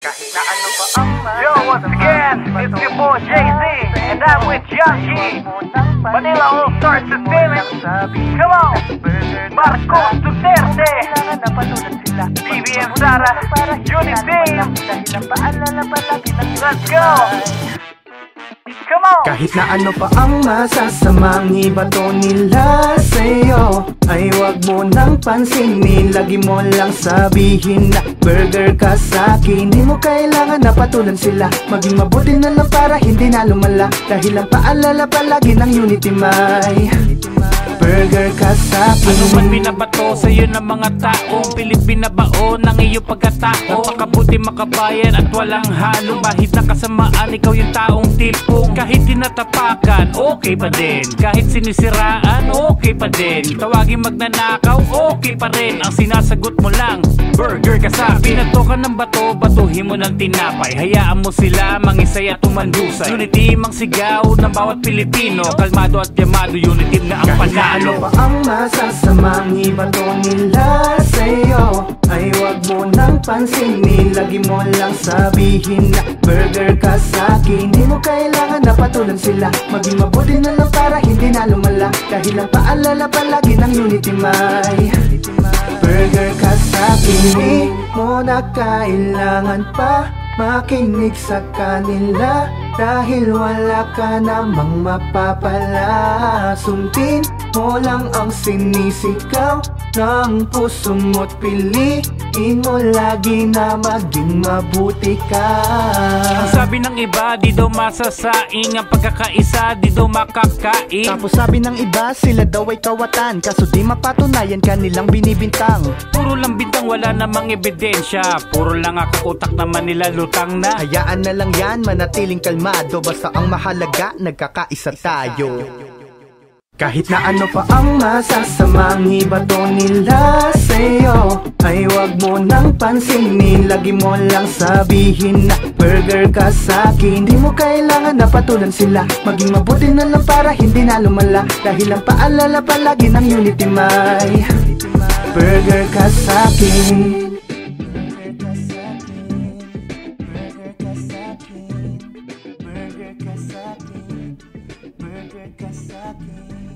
Yo, once again, it's your boy Jay-Z, and I'm with Young G. Manila All Stars Entertainment. Come on, Marcos Duterte, BBM Sara, Unity. Let's go. Come on. Kahit na ano pa ang masasamang ibato nila sa'yo, ay wag mo nang pansinin. Lagi mo lang sabihin na burger ka sa'kin. Di mo kailangan na patulan sila. Maging mabuti na lang para hindi na lumala. Dahil ang paalala palagi ng Unity may burger ka sa'kin. Ano man binabato sa'yo ng mga taong pilit binabao ng iyong pagkatao. Makabuti makabayan at walang halong bahid na kasamaan. Ikaw yung taong tipong kahit tinatapakan, okay pa din. Kahit sinisiraan, okay pa din. Tawagin magnanakaw, okay pa rin. Ang sinasagot mo lang, burger ka sa'kin. Pinato ka ng bato, batuhin mo ng tinapay. Hayaan mo sila mangisay at umandusay. Unity mang sigaw ng bawat Pilipino. Kalmado at yamado, unity na ang panalo. Ano pa ang masasamang ibato nila sa'yo, ay wag mo nang pansinin. Lagi mo lang sabihin na burger ka sa'kin. Di mo kailangan na patulan sila. Maging mabuti na lang para hindi na lumala. Dahil ang paalala palagi ng Unity may burger ka sa'kin. Di mo na kailangan pa makinig sa kanila, dahil wala ka namang mapapala. Sundin mo lang ang sinisigaw ng puso mo't piliin mo lagi na maging mabuti ka. Ang sabi ng iba, di daw masasaing. Ang pagkakaisa, di daw makakain. Tapos sabi ng iba, sila daw ay kawatan. Kaso di mapatunayan kanilang binibintang. Puro lang bintang, wala namang ebidensya. Puro lang ako utak naman nila lutang na. Hayaan na lang yan, manatiling kalmado. Basta ang mahalaga, nagkakaisa tayo. Kahit na ano pa ang masasamang ibato nila sa'yo, ay wag mo nang pansinin. Lagi mo lang sabihin na burger ka sa'kin. Di mo kailangan na patulan sila. Maging mabuti na lang para hindi na lumala. Dahil ang paalala palagi ng Unity may burger ka sa'kin. Burger ka sa'kin.